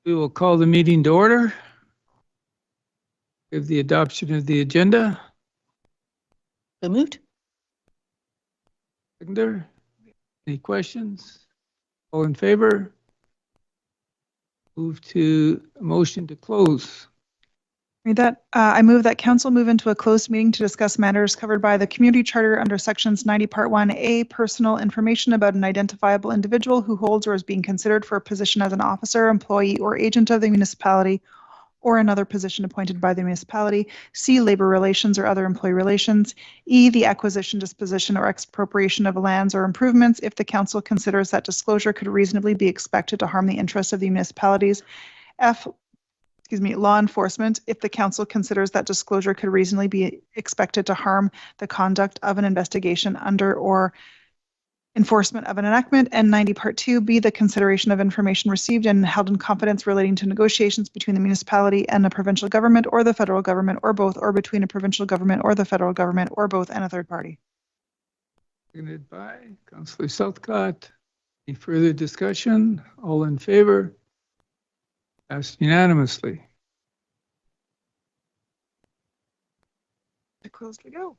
We will call the meeting to order. Give the adoption of the agenda. So moved. Seconder, any questions? All in favor? Move to a motion to close. Read that. I move that council move into a closed meeting to discuss matters covered by the community charter under sections 90 part 1A, personal information about an identifiable individual who holds or is being considered for a position as an officer, employee, or agent of the municipality or another position appointed by the municipality. C, labor relations or other employee relations. E, the acquisition, disposition, or expropriation of lands or improvements if the council considers that disclosure could reasonably be expected to harm the interests of the municipalities. F, law enforcement, if the council considers that disclosure could reasonably be expected to harm the conduct of an investigation under or enforcement of an enactment. And 90 part 2B, the consideration of information received and held in confidence relating to negotiations between the municipality and the provincial government or the federal government or both, or between a provincial government or the federal government or both and a third party. Seconded by Councillor Southcott. Any further discussion? All in favor? Passed unanimously. Closed we go.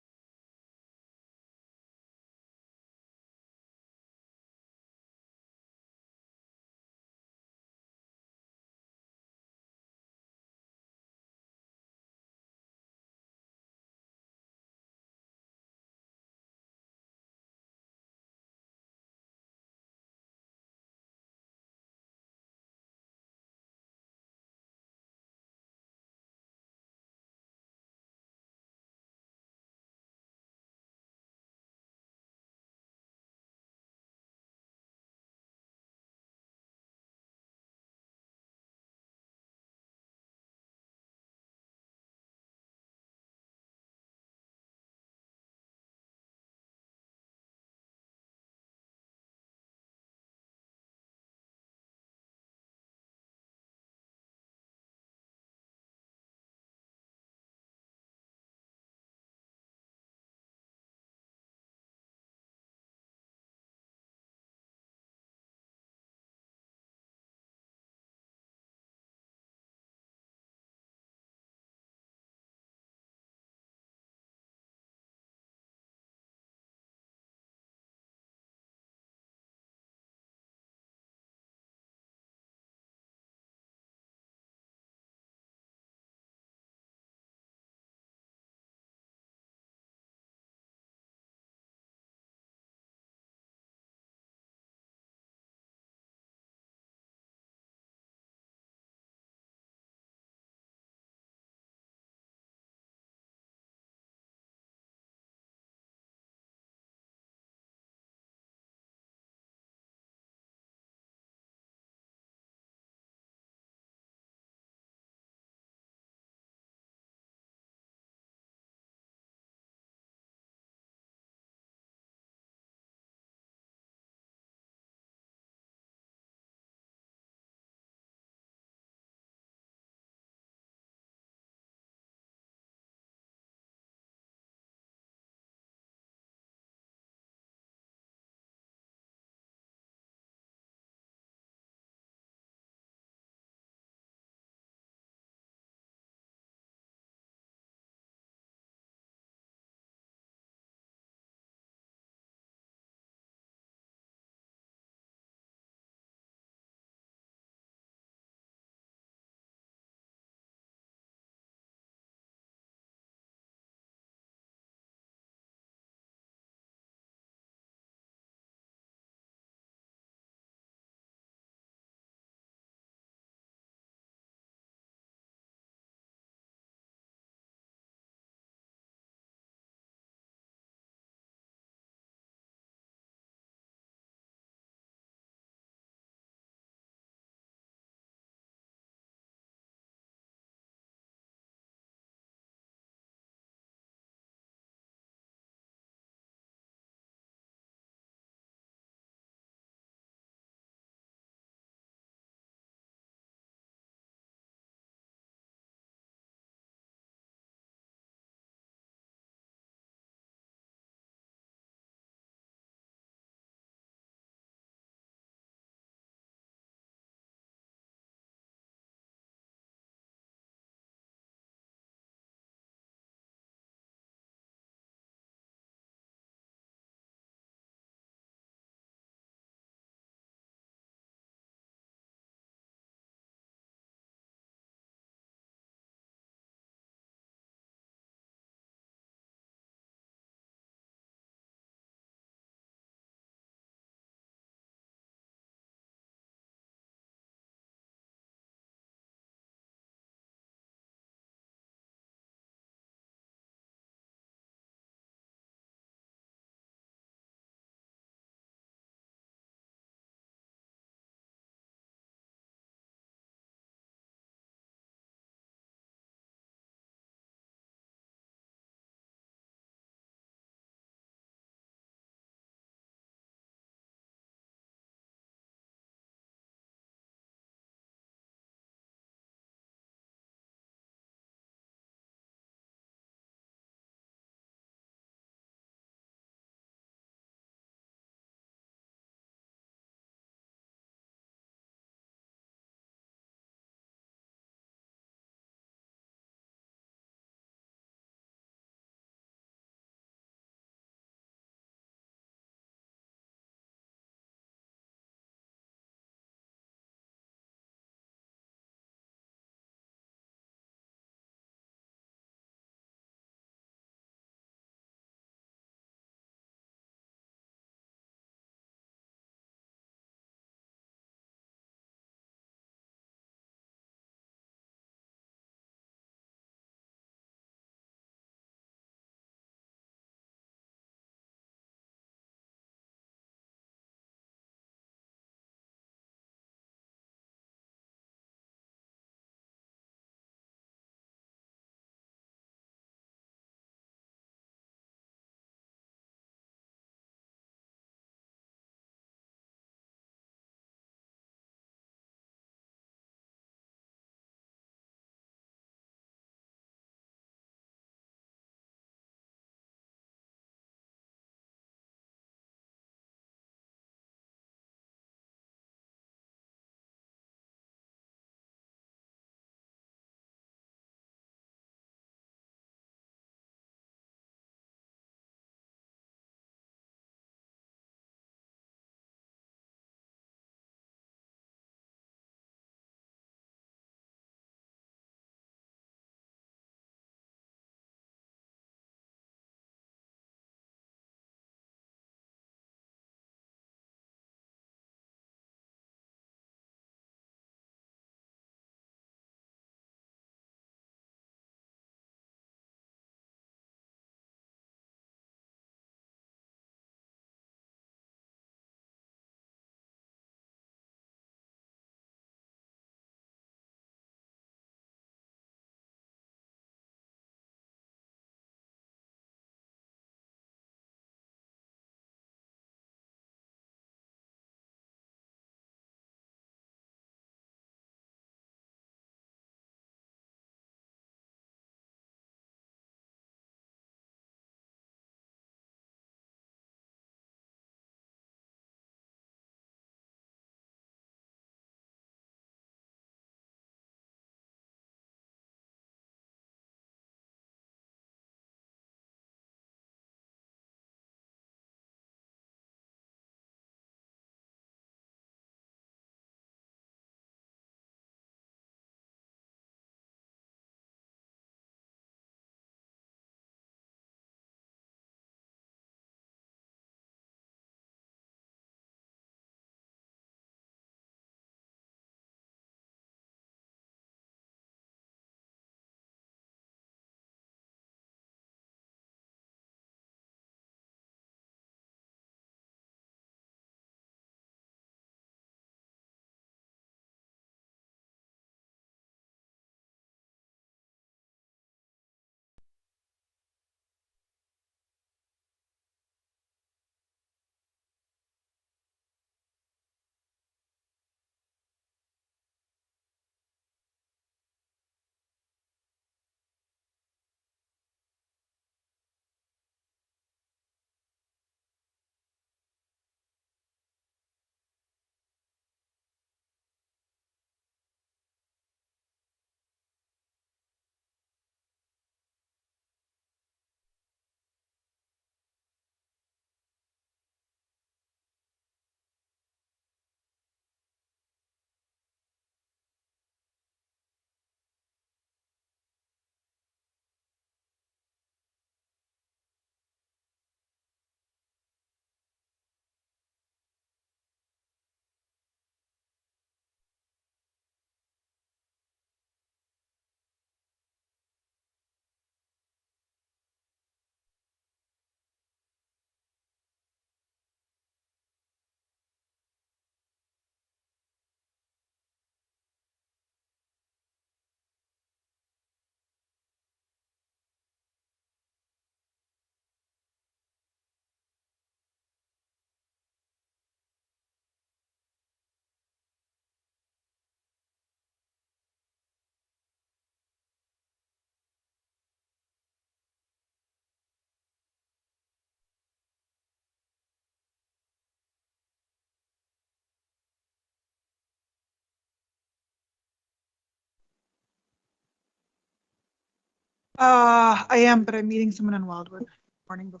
I am, but I'm meeting someone in Wildwood morning before.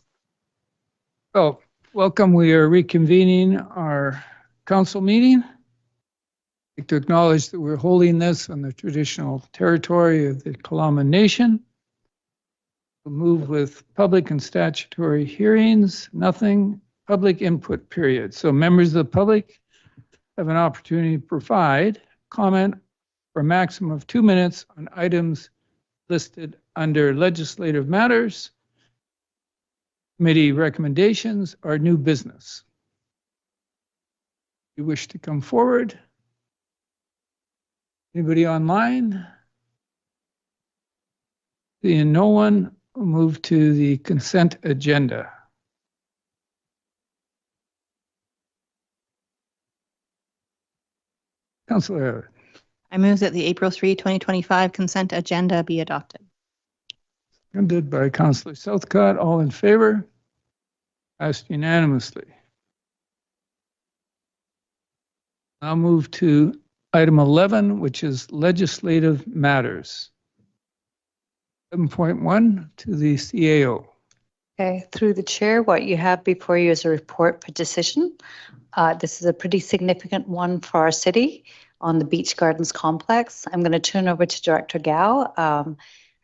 Oh, welcome. We are reconvening our council meeting. I'd like to acknowledge that we're holding this on the traditional territory of the Kalama Nation. We'll move with public and statutory hearings, nothing, public input period. So members of the public have an opportunity to provide comment for a maximum of 2 minutes on items listed under legislative matters, committee recommendations, or new business. If you wish to come forward? Anybody online? Seeing no one, we'll move to the consent agenda. Councillor Everett. I move that the April 3, 2025 consent agenda be adopted. Seconded by Councillor Southcott. All in favor? Passed unanimously. I'll move to item 11, which is legislative matters. 7.1 to the CAO. Okay, through the chair, what you have before you is a report for decision. This is a pretty significant one for our city on the Beach Gardens complex. I'm going to turn over to Director Gao.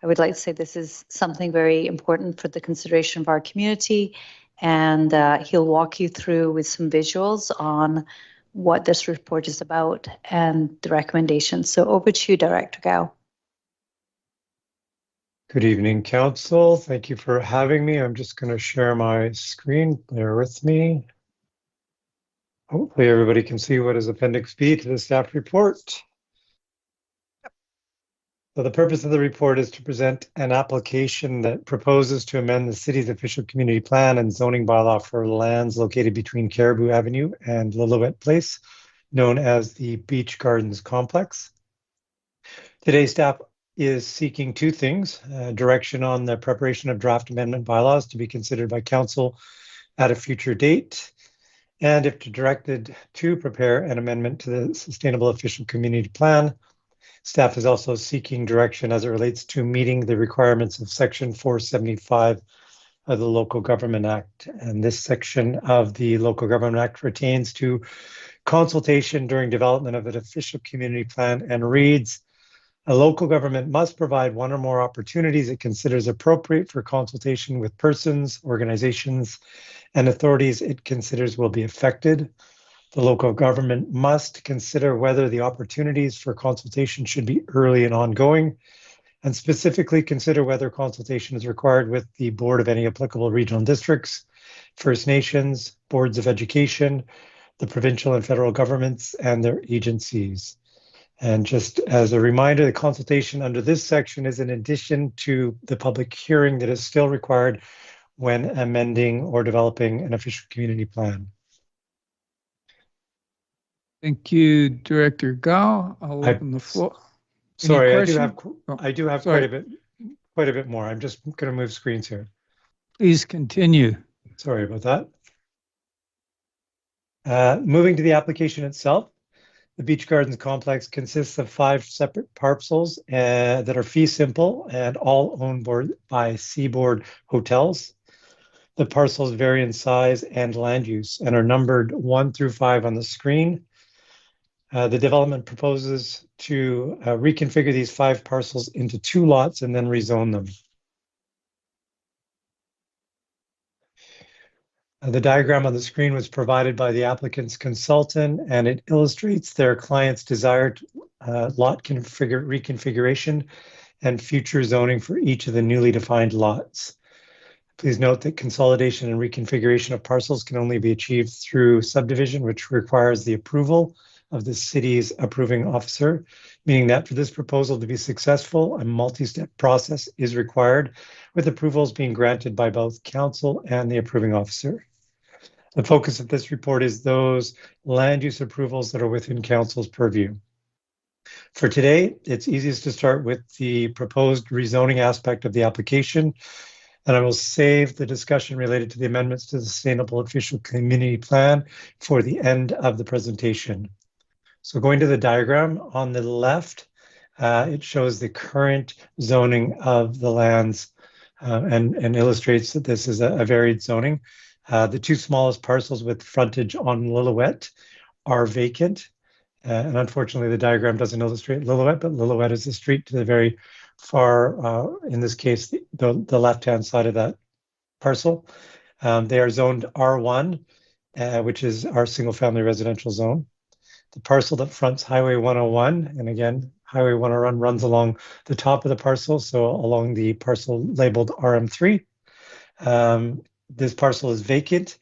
I would like to say this is something very important for the consideration of our community, and he'll walk you through with some visuals on what this report is about and the recommendations. So over to you, Director Gao. Good evening, Council. Thank you for having me. I'm just going to share my screen. Bear with me. Hopefully everybody can see what is Appendix B to the staff report. So the purpose of the report is to present an application that proposes to amend the city's official community plan and zoning bylaw for lands located between Caribou Avenue and Lillooet Place, known as the Beach Gardens Complex. Today's staff is seeking two things: direction on the preparation of draft amendment bylaws to be considered by council at a future date, and if directed to prepare an amendment to the Sustainable Official Community Plan. Staff is also seeking direction as it relates to meeting the requirements of Section 475 of the Local Government Act. And this section of the Local Government Act pertains to consultation during development of an official community plan and reads, a local government must provide one or more opportunities it considers appropriate for consultation with persons, organizations, and authorities it considers will be affected. The local government must consider whether the opportunities for consultation should be early and ongoing, and specifically consider whether consultation is required with the board of any applicable regional districts, First Nations, boards of education, the provincial and federal governments, and their agencies. And just as a reminder, the consultation under this section is in addition to the public hearing that is still required when amending or developing an official community plan. Thank you, Director Gao. I'll open the floor. Sorry, I do have Sorry. quite a bit more. I'm just going to move screens here. Please continue. Sorry about that. Moving to the application itself, the Beach Gardens Complex consists of 5 separate parcels that are fee simple and all owned by Seaboard Hotels. The parcels vary in size and land use and are numbered 1 through 5 on the screen. The development proposes to reconfigure these 5 parcels into 2 lots and then rezone them. The diagram on the screen was provided by the applicant's consultant, and it illustrates their client's desired lot reconfiguration and future zoning for each of the newly defined lots. Please note that consolidation and reconfiguration of parcels can only be achieved through subdivision, which requires the approval of the city's approving officer, meaning that for this proposal to be successful, a multi-step process is required, with approvals being granted by both council and the approving officer. The focus of this report is those land use approvals that are within council's purview. For today, it's easiest to start with the proposed rezoning aspect of the application, and I will save the discussion related to the amendments to the Sustainable Official Community Plan for the end of the presentation. So going to the diagram on the left, It shows the current zoning of the lands and illustrates that this is a varied zoning. The two smallest parcels with frontage on Lillooet are vacant. And unfortunately, the diagram doesn't illustrate Lillooet, but Lillooet is the street to the very far, in this case, the left-hand side of that parcel. They are zoned R1, which is our single-family residential zone. The parcel that fronts Highway 101, and again, Highway 101 runs along the top of the parcel, so along the parcel labeled RM3. This parcel is vacant,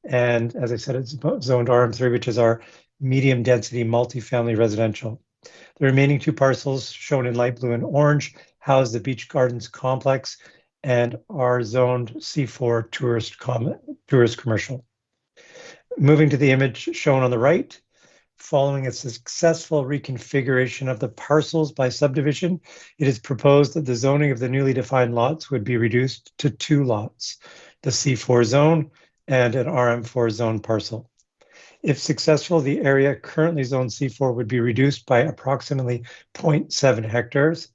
and as I said, it's zoned RM3, which is our medium density multifamily residential. The remaining two parcels, shown in light blue and orange, house the Beach Gardens complex and are zoned C4 tourist commercial. Moving to the image shown on the right, following a successful reconfiguration of the parcels by subdivision, it is proposed that the zoning of the newly defined lots would be reduced to 2 lots, the C4 zone and an RM4 zone parcel. If successful, the area currently zoned C4 would be reduced by approximately 0.7 hectares.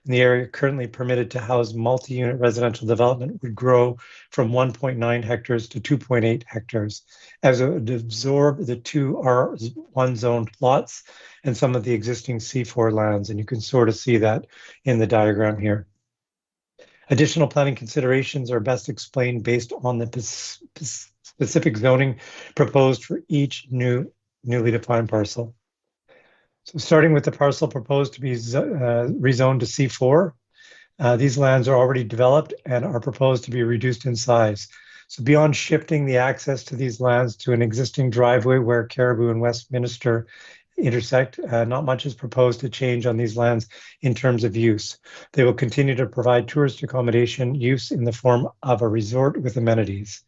And the area currently permitted to house multi-unit residential development would grow from 1.9 hectares to 2.8 hectares, as it would absorb the 2 R1 zoned lots and some of the existing C4 lands. And you can sort of see that in the diagram here. Additional planning considerations are best explained based on the specific zoning proposed for each newly defined parcel. So starting with the parcel proposed to be rezoned to C4, these lands are already developed and are proposed to be reduced in size. So beyond shifting the access to these lands to an existing driveway where Caribou and Westminster intersect, not much is proposed to change on these lands in terms of use. They will continue to provide tourist accommodation use in the form of a resort with amenities.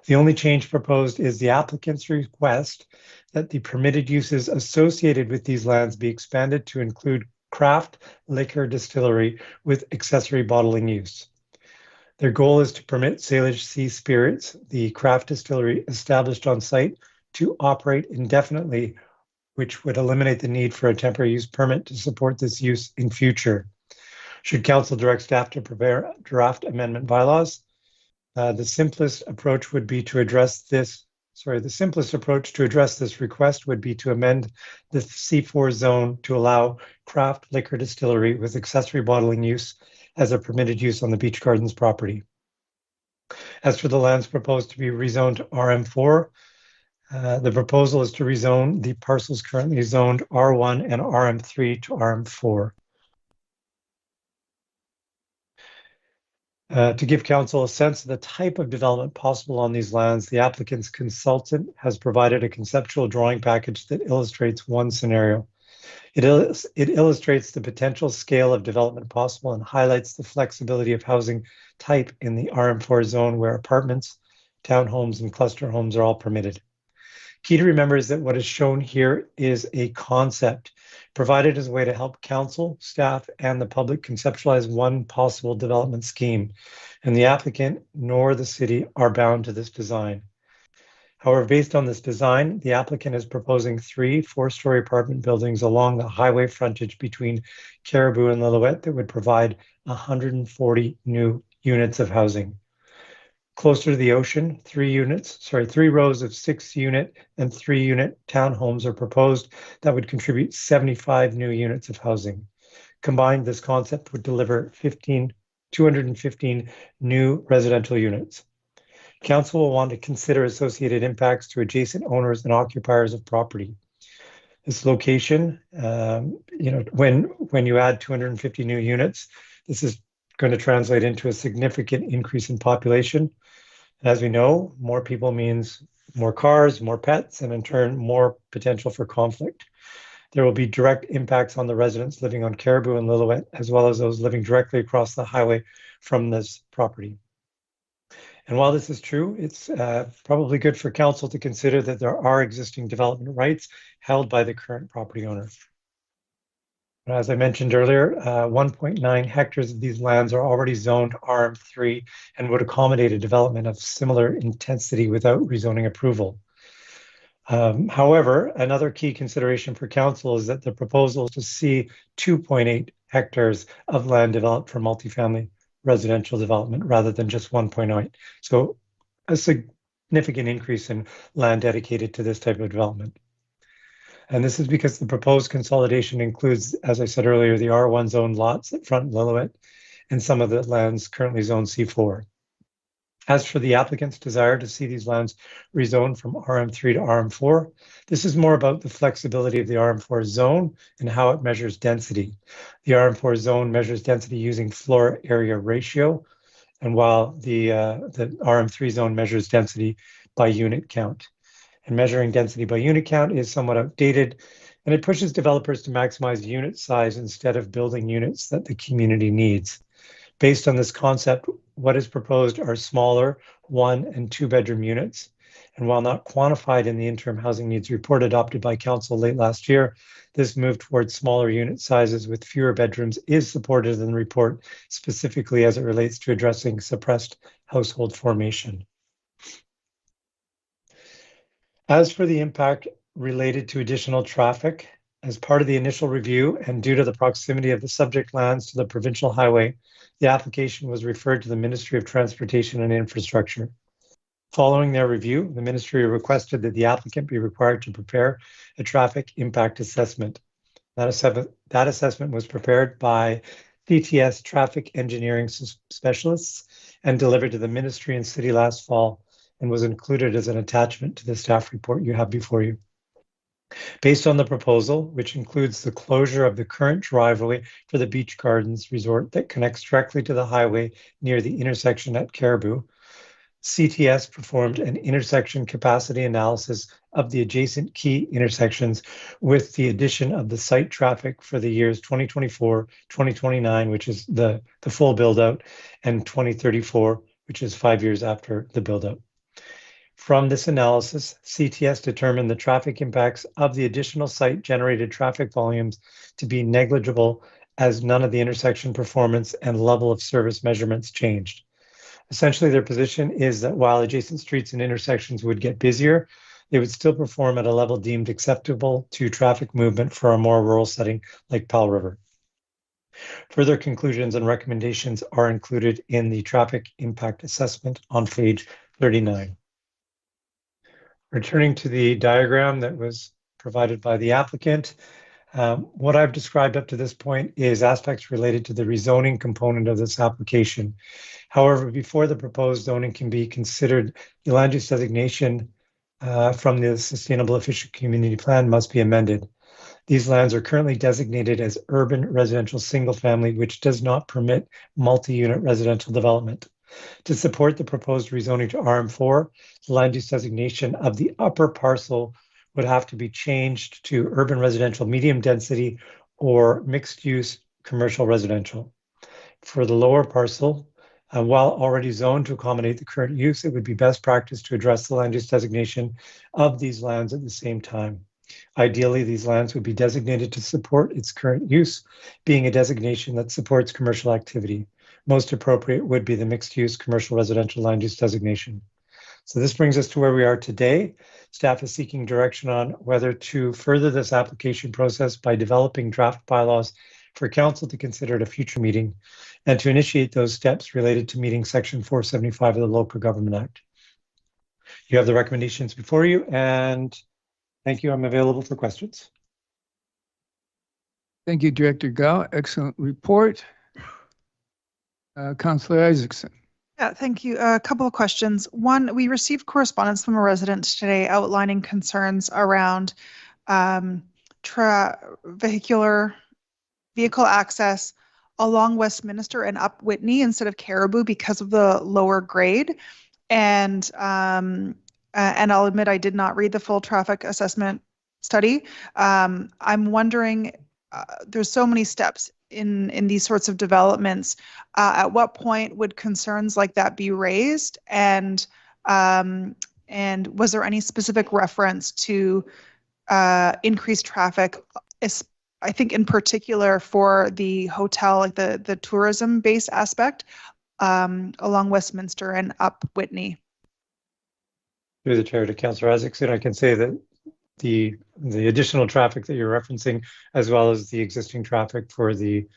The only change proposed is the applicant's request that the permitted uses associated with these lands be expanded to include craft liquor distillery with accessory bottling use. Their goal is to permit Salish Sea Spirits, the craft distillery established on site, to operate indefinitely, which would eliminate the need for a temporary use permit to support this use in future. Should council direct staff to prepare draft amendment bylaws, the simplest approach to address this request would be to amend the C4 zone to allow craft liquor distillery with accessory bottling use as a permitted use on the Beach Gardens property. As for the lands proposed to be rezoned to RM4, the proposal is to rezone the parcels currently zoned R1 and RM3 to RM4. To give council a sense of the type of development possible on these lands, the applicant's consultant has provided a conceptual drawing package that illustrates one scenario. It illustrates the potential scale of development possible and highlights the flexibility of housing type in the RM4 zone where apartments, townhomes, and cluster homes are all permitted. Key to remember is that what is shown here is a concept provided as a way to help council, staff, and the public conceptualize one possible development scheme, and the applicant nor the city are bound to this design. However, based on this design, the applicant is proposing 3 4-story apartment buildings along the highway frontage between Caribou and Lillooet that would provide 140 new units of housing. Closer to the ocean, 3 rows of 6-unit and 3-unit townhomes are proposed that would contribute 75 new units of housing. Combined, this concept would deliver 215 new residential units. Council will want to consider associated impacts to adjacent owners and occupiers of property. This location, when you add 250 new units, this is going to translate into a significant increase in population. As we know, more people means more cars, more pets, and in turn, more potential for conflict. There will be direct impacts on the residents living on Caribou and Lillooet, as well as those living directly across the highway from this property. And while this is true, it's probably good for council to consider that there are existing development rights held by the current property owner. As I mentioned earlier, 1.9 hectares of these lands are already zoned RM3 and would accommodate a development of similar intensity without rezoning approval. However, another key consideration for council is that the proposal is to see 2.8 hectares of land developed for multifamily residential development rather than just 1.8. So a significant increase in land dedicated to this type of development. And this is because the proposed consolidation includes, as I said earlier, the R1 zone lots that front Lillooet and some of the lands currently zoned C4. As for the applicant's desire to see these lands rezoned from RM3 to RM4, this is more about the flexibility of the RM4 zone and how it measures density. The RM4 zone measures density using floor area ratio, and while the RM3 zone measures density by unit count. And measuring density by unit count is somewhat outdated, and it pushes developers to maximize unit size instead of building units that the community needs. Based on this concept, what is proposed are smaller 1- and 2-bedroom units. And while not quantified in the interim housing needs report adopted by council late last year, this move towards smaller unit sizes with fewer bedrooms is supported in the report, specifically as it relates to addressing suppressed household formation. As for the impact related to additional traffic, as part of the initial review and due to the proximity of the subject lands to the provincial highway, the application was referred to the Ministry of Transportation and Infrastructure. Following their review, the ministry requested that the applicant be required to prepare a traffic impact assessment. That assessment was prepared by CTS traffic engineering specialists and delivered to the ministry and city last fall and was included as an attachment to the staff report you have before you. Based on the proposal, which includes the closure of the current driveway for the Beach Gardens Resort that connects directly to the highway near the intersection at Caribou, CTS performed an intersection capacity analysis of the adjacent key intersections with the addition of the site traffic for the years 2024, 2029, which is the full build out, and 2034, which is 5 years after the build out. From this analysis, CTS determined the traffic impacts of the additional site-generated traffic volumes to be negligible as none of the intersection performance and level of service measurements changed. Essentially, their position is that while adjacent streets and intersections would get busier, they would still perform at a level deemed acceptable to traffic movement for a more rural setting like Powell River. Further conclusions and recommendations are included in the traffic impact assessment on page 39. Returning to the diagram that was provided by the applicant, what I've described up to this point is aspects related to the rezoning component of this application. However, before the proposed zoning can be considered, the land use designation from the Sustainable Efficient Community Plan must be amended. These lands are currently designated as urban residential single family, which does not permit multi-unit residential development. To support the proposed rezoning to RM4, the land use designation of the upper parcel would have to be changed to urban residential medium density or mixed use commercial residential. For the lower parcel, while already zoned to accommodate the current use, it would be best practice to address the land use designation of these lands at the same time. Ideally, these lands would be designated to support its current use, being a designation that supports commercial activity. Most appropriate would be the mixed-use commercial residential land use designation. So this brings us to where we are today. Staff is seeking direction on whether to further this application process by developing draft bylaws for council to consider at a future meeting and to initiate those steps related to meeting Section 475 of the Local Government Act. You have the recommendations before you, and thank you. I'm available for questions. Thank you, Director Gao. Excellent report. Councillor Isaacson. Yeah, thank you. A couple of questions. One, we received correspondence from a resident today outlining concerns around vehicle access along Westminster and up Whitney instead of Caribou because of the lower grade. And I'll admit I did not read the full traffic assessment study. I'm wondering, there's so many steps in these sorts of developments. At what point would concerns like that be raised? And was there any specific reference to increased traffic? I think in particular for the hotel, like the tourism-based aspect along Westminster and up Whitney. Through the chair to Councillor Isaacson, I can say that the additional traffic that you're referencing, as well as the existing traffic for the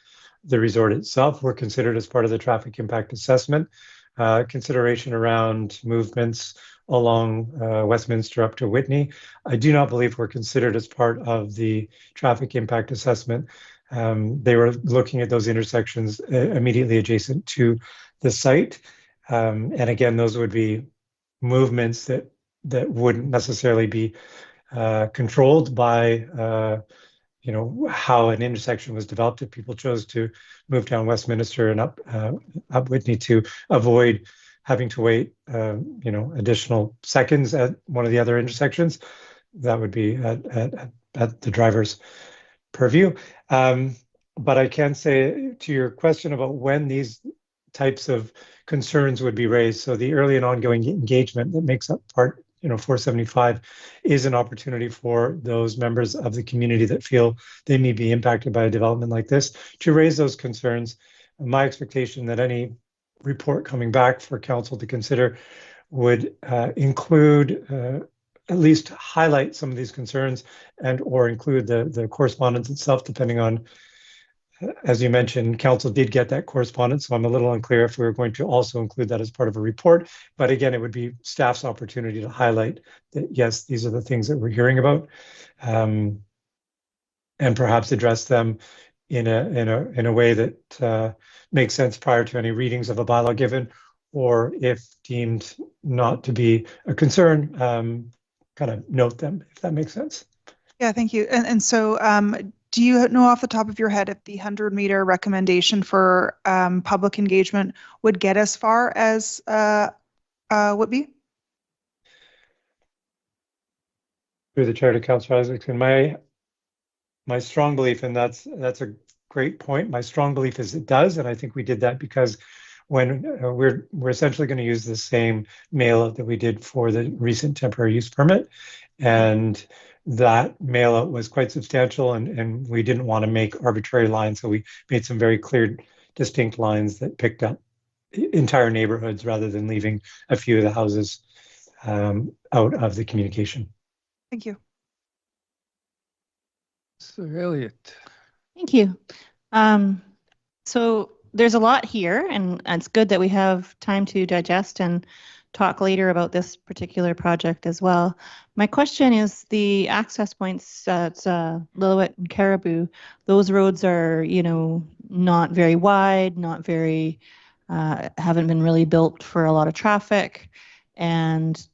resort itself, were considered as part of the traffic impact assessment. Consideration around movements along Westminster up to Whitney, I do not believe were considered as part of the traffic impact assessment. They were looking at those intersections immediately adjacent to the site. And again, those would be movements that wouldn't necessarily be controlled by how an intersection was developed. If people chose to move down Westminster and up Whitney to avoid having to wait additional seconds at one of the other intersections, that would be at the driver's purview. But I can say to your question about when these types of concerns would be raised, so the early and ongoing engagement that makes up part 475 is an opportunity for those members of the community that feel they may be impacted by a development like this to raise those concerns. My expectation that any report coming back for council to consider would include at least highlight some of these concerns and or include the correspondence itself, depending on, as you mentioned, council did get that correspondence, so I'm a little unclear if we were going to also include that as part of a report. But again, it would be staff's opportunity to highlight that, yes, these are the things that we're hearing about, and perhaps address them in a way that makes sense prior to any readings of a bylaw given, or if deemed not to be a concern, kind of note them, if that makes sense. Yeah, thank you. And so do you know off the top of your head if the 100-meter recommendation for public engagement would get as far as Whitby? Through the chair to Councillor Isaacson, my strong belief, and that's a great point. My strong belief is it does, and I think we did that because when we're essentially going to use the same mail out that we did for the recent temporary use permit, and that mail out was quite substantial, and we didn't want to make arbitrary lines, so we made some very clear, distinct lines that picked up entire neighborhoods rather than leaving a few of the houses out of the communication. Thank you. Sir Elliott. Thank you. So there's a lot here, and it's good that we have time to digest and talk later about this particular project as well. My question is the access points at Lillooet and Caribou. Those roads are, not very wide, not very, haven't been really built for a lot of traffic. And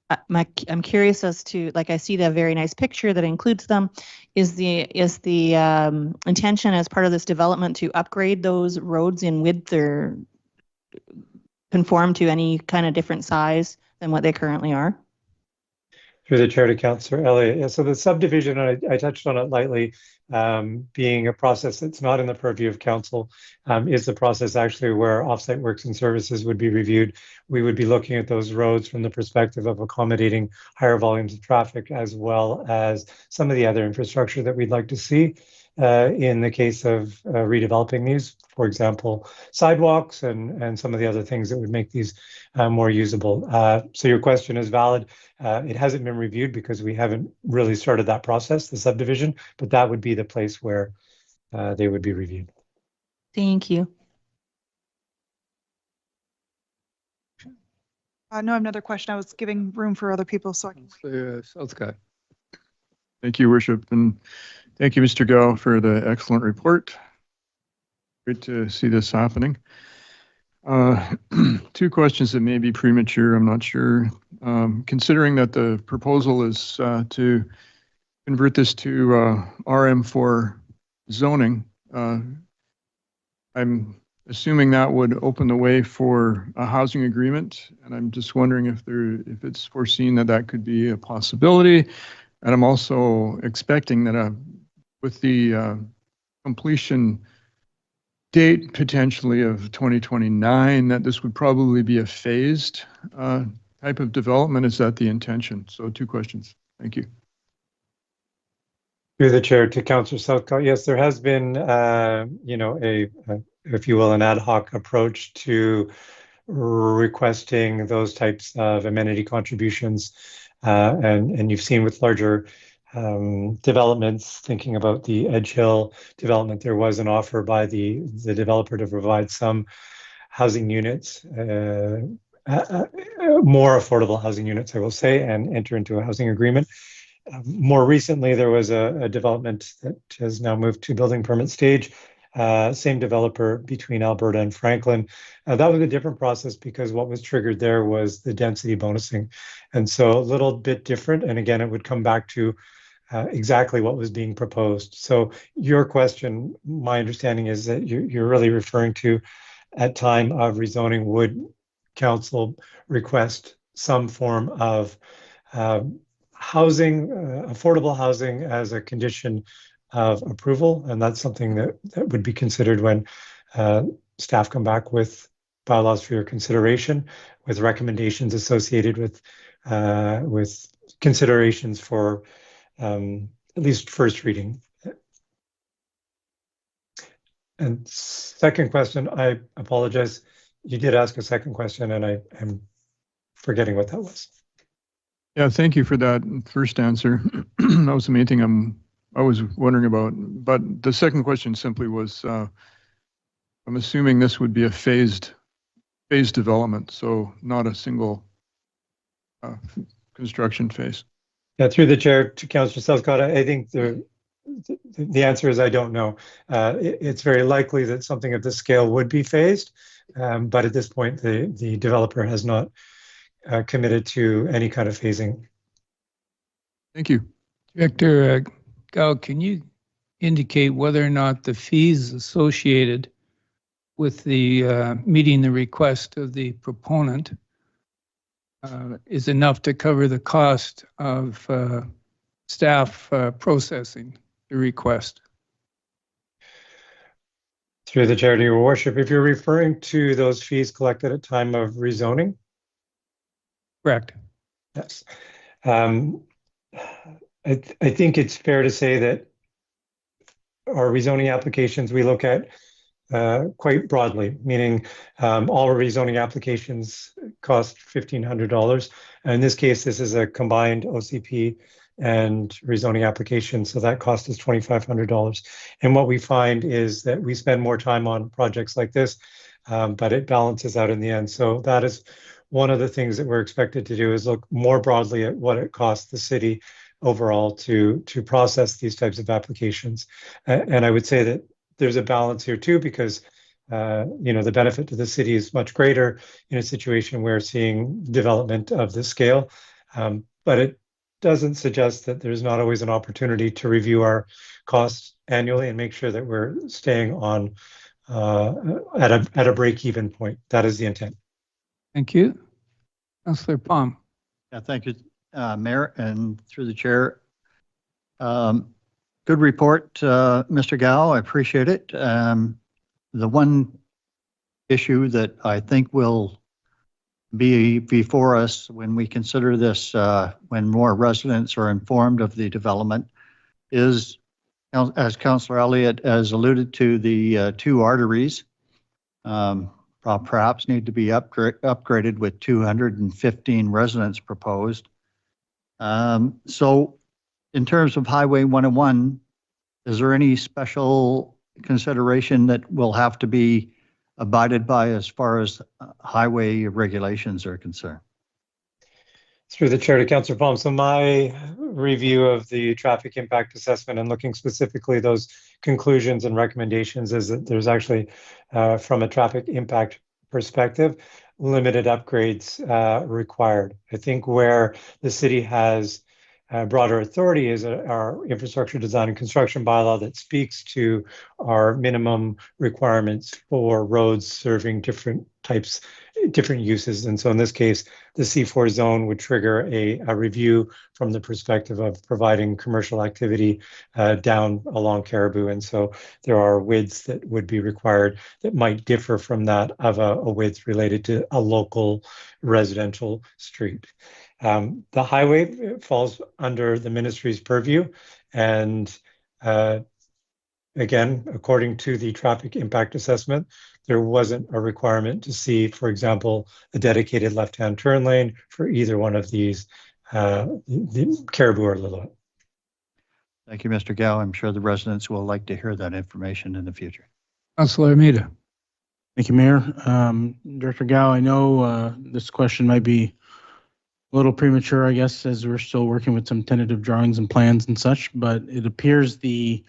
I'm curious as to, like, I see the very nice picture that includes them. Is the intention as part of this development to upgrade those roads in width or conform to any kind of different size than what they currently are? Through the chair to Councillor Elliott. Yeah, so the subdivision, I touched on it lightly, being a process that's not in the purview of council, is the process actually where offsite works and services would be reviewed. We would be looking at those roads from the perspective of accommodating higher volumes of traffic, as well as some of the other infrastructure that we'd like to see in the case of redeveloping these, for example, sidewalks and some of the other things that would make these more usable. So your question is valid. It hasn't been reviewed because we haven't really started that process, the subdivision, but that would be the place where they would be reviewed. Thank you. No, I have another question. I was giving room for other people, so I can. Southcott. Thank you, Worship, and thank you, Mr. Gao, for the excellent report. Great to see this happening. Two questions that may be premature, I'm not sure. Considering that the proposal is to convert this to RM4 zoning, I'm assuming that would open the way for a housing agreement, and I'm just wondering if it's foreseen that that could be a possibility. And I'm also expecting that with the completion date potentially of 2029, that this would probably be a phased type of development. Is that the intention? So 2 questions. Thank you. Through the chair to Councillor Southcott. Yes, there has been, if you will, an ad hoc approach to requesting those types of amenity contributions. And you've seen with larger developments, thinking about the Edge Hill development, there was an offer by the developer to provide some housing units, more affordable housing units, I will say, and enter into a housing agreement. More recently, there was a development that has now moved to building permit stage. Same developer between Alberta and Franklin. That was a different process because what was triggered there was the density bonusing. And so a little bit different. And again, it would come back to exactly what was being proposed. So your question, my understanding is that you're really referring to, at time of rezoning, would council request some form of housing, affordable housing as a condition of approval, and that's something that would be considered when staff come back with bylaws for your consideration, with recommendations associated with considerations for at least first reading. And second question, I apologize. You did ask a second question, and I'm forgetting what that was. Yeah, thank you for that first answer. That was the main thing I was wondering about. But the second question simply was, I'm assuming this would be a phased development, so not a single construction phase. Yeah, through the chair to Councillor Southcott, I think the answer is I don't know. It's very likely that something of this scale would be phased, but at this point, the developer has not committed to any kind of phasing. Thank you. Director Gao, can you indicate whether or not the fees associated with the meeting the request of the proponent is enough to cover the cost of staff processing the request? Through the chair to your worship, if you're referring to those fees collected at time of rezoning? Correct. Yes. I think it's fair to say that our rezoning applications we look at quite broadly, meaning all our rezoning applications cost $1,500. And in this case, this is a combined OCP and rezoning application, so that cost is $2,500. And what we find is that we spend more time on projects like this, but it balances out in the end. So that is one of the things that we're expected to do, is look more broadly at what it costs the city overall to process these types of applications. And I would say that there's a balance here too, because the benefit to the city is much greater in a situation where seeing development of this scale, but it doesn't suggest that there's not always an opportunity to review our costs annually and make sure that we're staying on at a break-even point. That is the intent. Thank you. Councillor Palm. Yeah, thank you, Mayor, and through the chair. Good report, Mr. Gao. I appreciate it. The one issue that I think will be before us when we consider this, when more residents are informed of the development, is, as Councillor Elliott has alluded to, the two arteries perhaps need to be upgraded with 215 residents proposed. So in terms of Highway 101, is there any special consideration that will have to be abided by as far as highway regulations are concerned? Through the chair to Councillor Palm. So my review of the traffic impact assessment and looking specifically those conclusions and recommendations is that there's actually, from a traffic impact perspective, limited upgrades required. I think where the city has broader authority is our infrastructure design and construction bylaw that speaks to our minimum requirements for roads serving different uses. And so in this case, the C4 zone would trigger a review from the perspective of providing commercial activity down along Caribou. And so there are widths that would be required that might differ from that of a width related to a local residential street. The highway falls under the ministry's purview, and again, according to the traffic impact assessment, there wasn't a requirement to see, for example, a dedicated left-hand turn lane for either one of these, the Caribou or Lillooet. Thank you, Mr. Gao. I'm sure the residents will like to hear that information in the future. Councilor Armida. Thank you, Mayor. Director Gao, I know this question might be a little premature, I guess, as we're still working with some tentative drawings and plans and such, but it appears the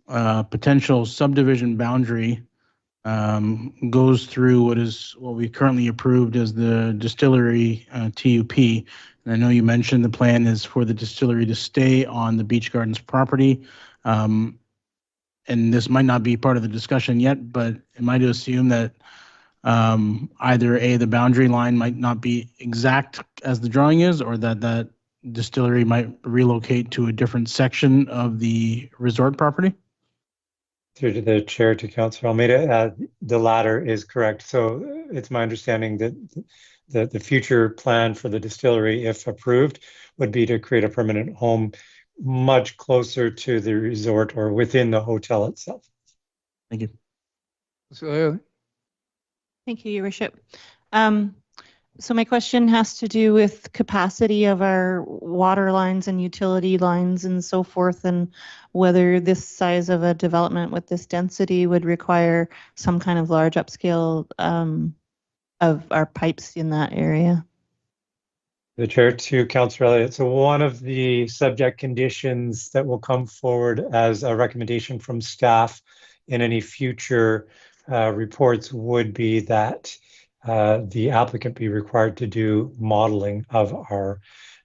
potential subdivision boundary goes through what we currently approved as the distillery TUP. And I know you mentioned the plan is for the distillery to stay on the Beach Gardens property. And this might not be part of the discussion yet, but am I to assume that either the boundary line might not be exact as the drawing is, or that distillery might relocate to a different section of the resort property? Through to the chair, to Councilor Almeida, the latter is correct. So it's my understanding that the future plan for the distillery, if approved, would be to create a permanent home much closer to the resort or within the hotel itself. Thank you. So, Thank you, Your Worship. So my question has to do with capacity of our water lines and utility lines and so forth, and whether this size of a development with this density would require some kind of large upscale of our pipes in that area. The chair, to Councilor Elliott. So one of the subject conditions that will come forward as a recommendation from staff in any future reports would be that the applicant be required to do modeling of our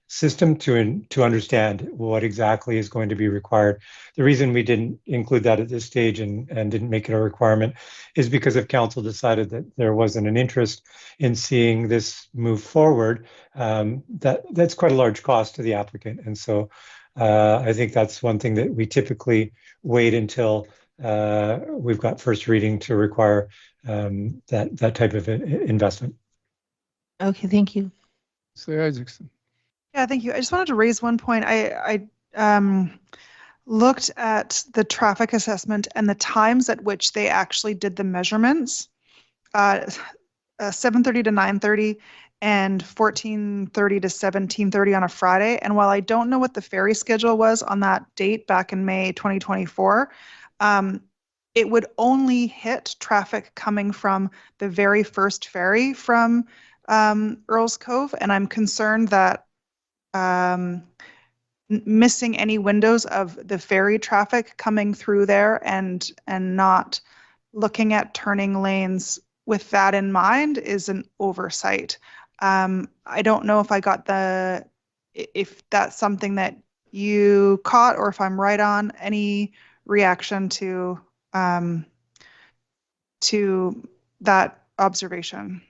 system to understand what exactly is going to be required. The reason we didn't include that at this stage and didn't make it a requirement is because if council decided that there wasn't an interest in seeing this move forward, that's quite a large cost to the applicant. And so I think that's one thing that we typically wait until we've got first reading to require that type of investment. Okay, thank you. Councilor Isaacson. Yeah, thank you. I just wanted to raise one point. I looked at the traffic assessment and the times at which they actually did the measurements, 7:30 to 9:30 and 14:30 to 17:30 on a Friday. And while I don't know what the ferry schedule was on that date back in May 2024, it would only hit traffic coming from the very first ferry from Earls Cove. And I'm concerned that missing any windows of the ferry traffic coming through there and not looking at turning lanes with that in mind is an oversight. I don't know if I got if that's something that you caught or if I'm right on. Any reaction to that observation?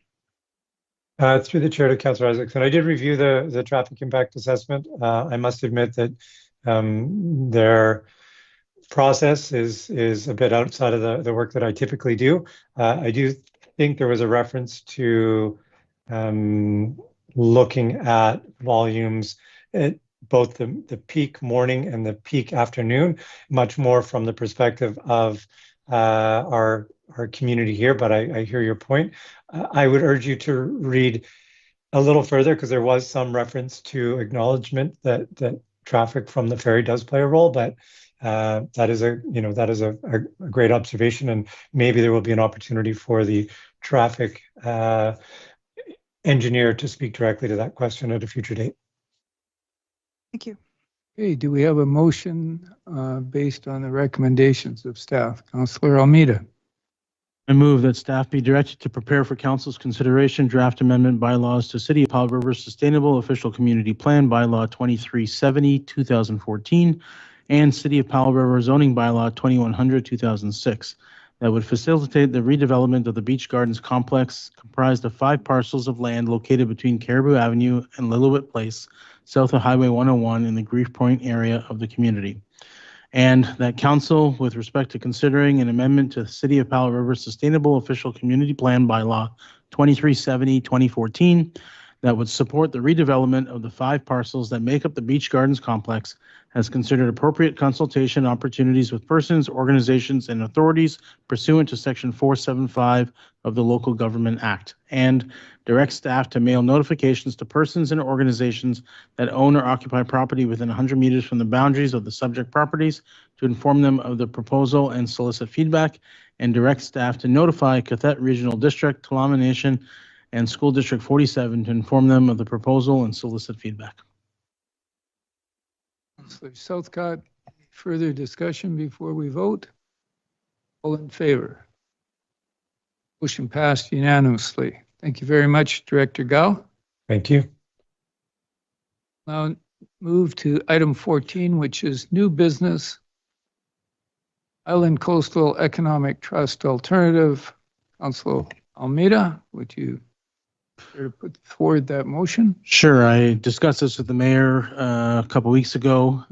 Through the chair to Councilor Isaacson, I did review the traffic impact assessment. I must admit that their process is a bit outside of the work that I typically do. I do think there was a reference to looking at volumes at both the peak morning and the peak afternoon, much more from the perspective of our community here, but I hear your point. I would urge you to read a little further because there was some reference to acknowledgement that traffic from the ferry does play a role, but that is a great observation, and maybe there will be an opportunity for the traffic engineer to speak directly to that question at a future date. Thank you. Okay, do we have a motion based on the recommendations of staff? Councilor Almeida. I move that staff be directed to prepare for council's consideration draft amendment bylaws to City of Powell River Sustainable Official Community Plan Bylaw 2370, 2014, and City of Powell River Zoning Bylaw 2100, 2006, that would facilitate the redevelopment of the Beach Gardens complex comprised of 5 parcels of land located between Caribou Avenue and Lillooet Place, south of Highway 101 in the Grief Point area of the community. And that council, with respect to considering an amendment to the City of Powell River Sustainable Official Community Plan Bylaw 2370, 2014, that would support the redevelopment of the 5 parcels that make up the Beach Gardens complex, has considered appropriate consultation opportunities with persons, organizations, and authorities pursuant to Section 475 of the Local Government Act. And direct staff to mail notifications to persons and organizations that own or occupy property within 100 meters from the boundaries of the subject properties to inform them of the proposal and solicit feedback, and direct staff to notify Cathet Regional District, Tla'amin Nation, and School District 47 to inform them of the proposal and solicit feedback. Councillor Southcott, further discussion before we vote? All in favor? Motion passed unanimously. Thank you very much, Director Gao. Thank you. Now move to item 14, which is new business. Island Coastal Economic Trust Alternative. Councilor Almeida, would you care to put forward that motion? Sure. I discussed this with the mayor a couple weeks ago.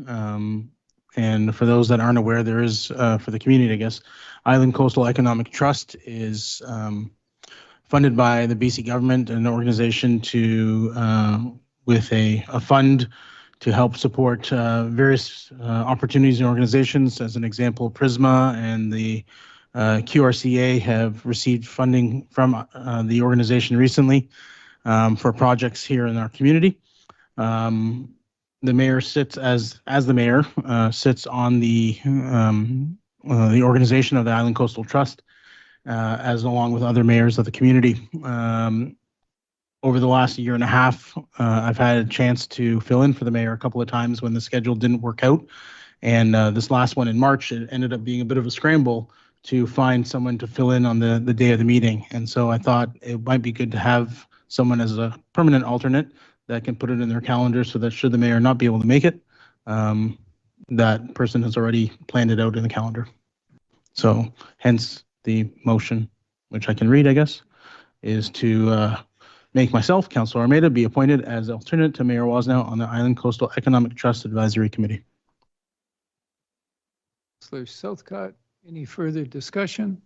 And for those that aren't aware, there is, for the community, I guess, Island Coastal Economic Trust is funded by the BC government, an organization to with a fund to help support various opportunities and organizations. As an example, Prisma and the QRCA have received funding from the organization recently for projects here in our community. The mayor sits as the mayor sits on the organization of the Island Coastal Trust, as along with other mayors of the community. Over the last year and a half, I've had a chance to fill in for the mayor a couple of times when the schedule didn't work out. And this last one in March, it ended up being a bit of a scramble to find someone to fill in on the day of the meeting. And so I thought it might be good to have someone as a permanent alternate that can put it in their calendar so that should the mayor not be able to make it, that person has already planned it out in the calendar. So hence the motion, which I can read, I guess, is to make myself, Councilor Almeida, be appointed as alternate to Mayor Wasnow on the Island Coastal Economic Trust Advisory Committee. Councilor Southcott, any further discussion?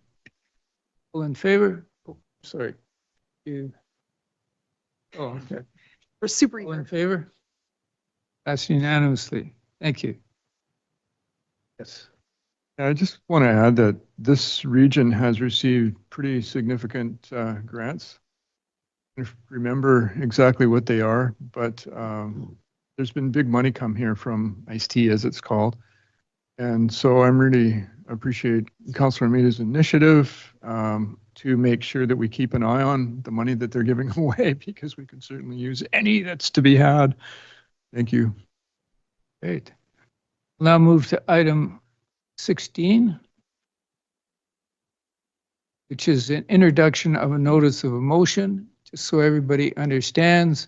All in favor? Oh, sorry. You. Oh, okay. We're super All in eager. favor? Passed unanimously. Thank you. Yes. I just want to add that this region has received pretty significant grants. I don't remember exactly what they are, but there's been big money come here from ICE-T, as it's called. And so I'm really appreciate Councilor Almeida's initiative to make sure that we keep an eye on the money that they're giving away, because we can certainly use any that's to be had. Thank you. Great. We'll now move to item 16, which is an introduction of a notice of a motion, just so everybody understands.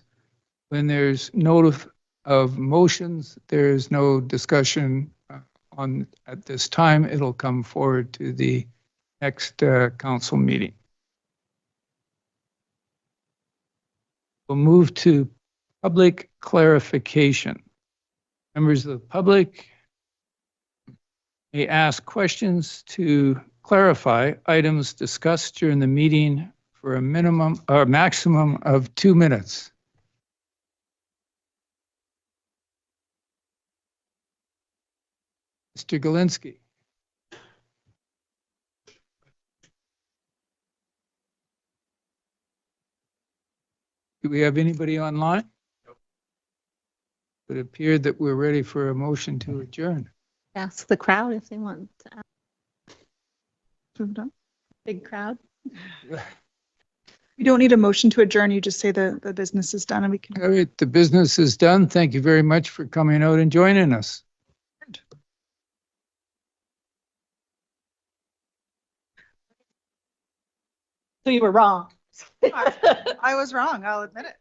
When there's notice of motions, there is no discussion on at this time. It'll come forward to the next council meeting. We'll move to public clarification. Members of the public may ask questions to clarify items discussed during the meeting for a minimum or maximum of 2 minutes. Mr. Galinsky. Do we have anybody online? It appeared that we're ready for a motion to adjourn. Ask the crowd if they want to ask. Moved on. Big crowd. You don't need a motion to adjourn. You just say the business is done and we can. All right, the business is done. Thank you very much for coming out and joining us. So you were wrong. I was wrong. I'll admit it.